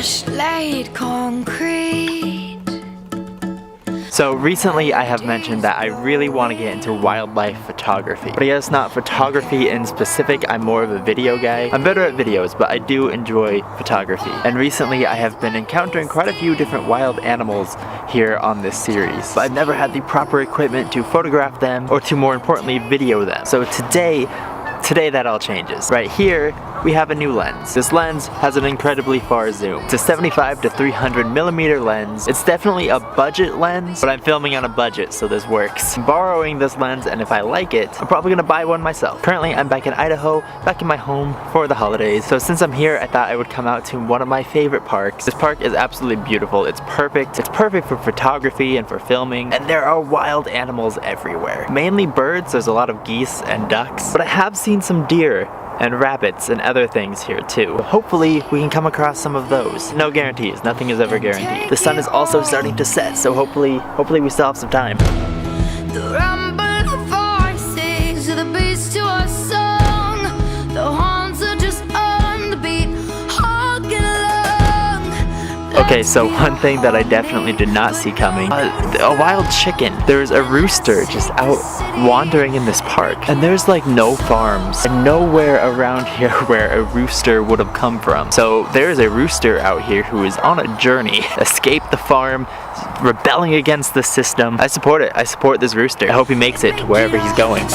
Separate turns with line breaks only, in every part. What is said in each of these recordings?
crushed, laid concrete.
So recently I have mentioned that I really want to get into wildlife photography. But I guess not photography in specific, I'm more of a video guy. I'm better at videos, but I do enjoy photography. And recently I have been encountering quite a few different wild animals here on this series. But I've never had the proper equipment to photograph them, or to more importantly video them. So today that all changes. Right here, we have a new lens. This lens has an incredibly far zoom. It's a 75 to 300 millimeter lens. It's definitely a budget lens, but I'm filming on a budget, so this works. I'm borrowing this lens, and if I like it, I'm probably gonna buy one myself. Currently, I'm back in Idaho, back in my home for the holidays. So since I'm here, I thought I would come out to one of my favorite parks. This park is absolutely beautiful. It's perfect. It's perfect for photography and for filming, and there are wild animals everywhere. Mainly birds. There's a lot of geese and ducks, but I have seen some deer and rabbits and other things here too. Hopefully we can come across some of those. No guarantees, nothing is ever guaranteed. The sun is also starting to set, so hopefully we still have some time.
The rumble of voices, the beats to a song. The horns are just on the beat, hugging along.
Okay, so one thing that I definitely did not see coming, a wild chicken. There's a rooster just out wandering in this park, and there's like no farms and nowhere around here where a rooster would have come from. So there's a rooster out here who is on a journey, escaped the farm, rebelling against the system. I support it. I support this rooster. I hope he makes it to wherever he's going.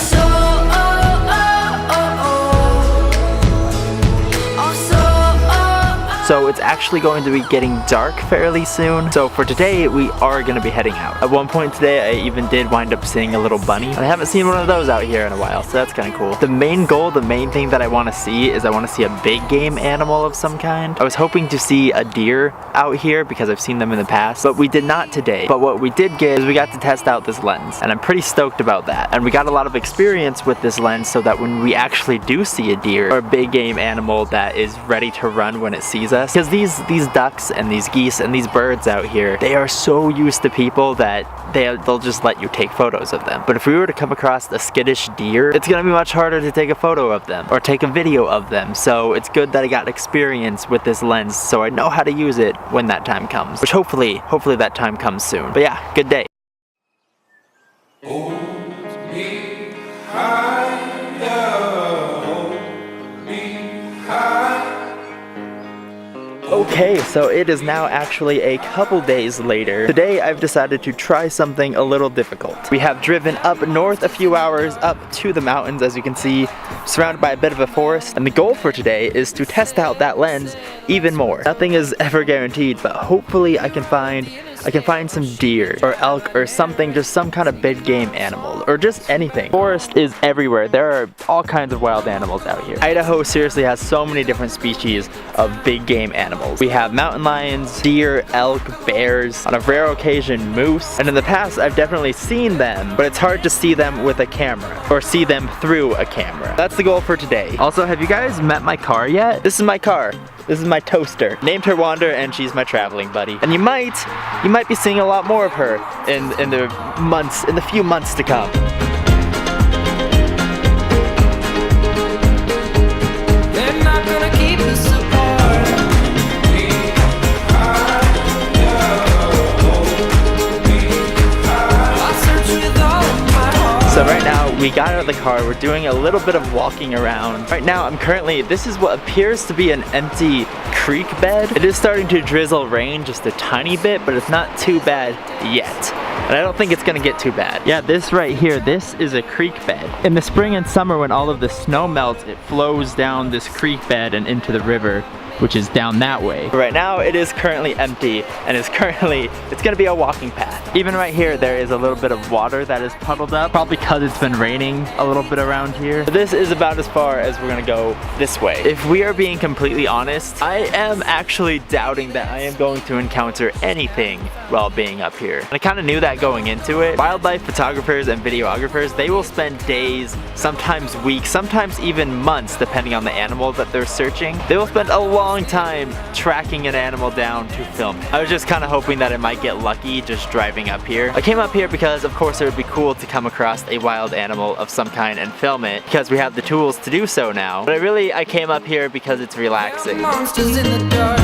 So it's actually going to be getting dark fairly soon. So for today, we are going to be heading out. At one point today, I even did wind up seeing a little bunny. And I haven't seen one of those out here in a while, so that's kind of cool. The main goal, the main thing that I want to see is I want to see a big game animal of some kind. I was hoping to see a deer out here because I've seen them in the past, but we did not today. But what we did get is we got to test out this lens, and I'm pretty stoked about that. And we got a lot of experience with this lens so that when we actually do see a deer or a big game animal that is ready to run when it sees us, because these ducks and these geese and these birds out here, they are so used to people that they'll just let you take photos of them. But if we were to come across a skittish deer, it's gonna be much harder to take a photo of them or take a video of them. So it's good that I got experience with this lens so I know how to use it when that time comes, which hopefully that time comes soon. But yeah, good day. Okay, so it is now actually a couple days later. Today I've decided to try something a little difficult. We have driven up north a few hours up to the mountains, as you can see, surrounded by a bit of a forest. And the goal for today is to test out that lens even more. Nothing is ever guaranteed, but hopefully I can find some deer or elk or something, just some kind of big game animal or just anything. Forest is everywhere. There are all kinds of wild animals out here. Idaho seriously has so many different species of big game animals. We have mountain lions, deer, elk, bears, on a rare occasion moose, and in the past I've definitely seen them, but it's hard to see them with a camera or see them through a camera. That's the goal for today. Also, have you guys met my car yet? This is my car. This is my toaster. Named her Wander, and she's my traveling buddy. And you might be seeing a lot more of her in the few months to come.
They're not gonna keep us apart.
So right now, we got out of the car, we're doing a little bit of walking around. Right now, this is what appears to be an empty creek bed. It is starting to drizzle rain just a tiny bit, but it's not too bad yet. And I don't think it's gonna get too bad. Yeah, this right here, this is a creek bed. In the spring and summer, when all of the snow melts, it flows down this creek bed and into the river, which is down that way. But right now, it is currently empty, and it's gonna be a walking path. Even right here, there is a little bit of water that is puddled up, probably because it's been raining a little bit around here. But this is about as far as we're gonna go this way. If we are being completely honest, I am actually doubting that I am going to encounter anything while being up here. And I kind of knew that going into it. Wildlife photographers and videographers, they will spend days, sometimes weeks, sometimes even months, depending on the animal that they're searching. They will spend a long time tracking an animal down to film it. I was just kind of hoping that I might get lucky just driving up here. I came up here because of course it would be cool to come across a wild animal of some kind and film it, because we have the tools to do so now. But I came up here because it's relaxing.
Monsters in the dark.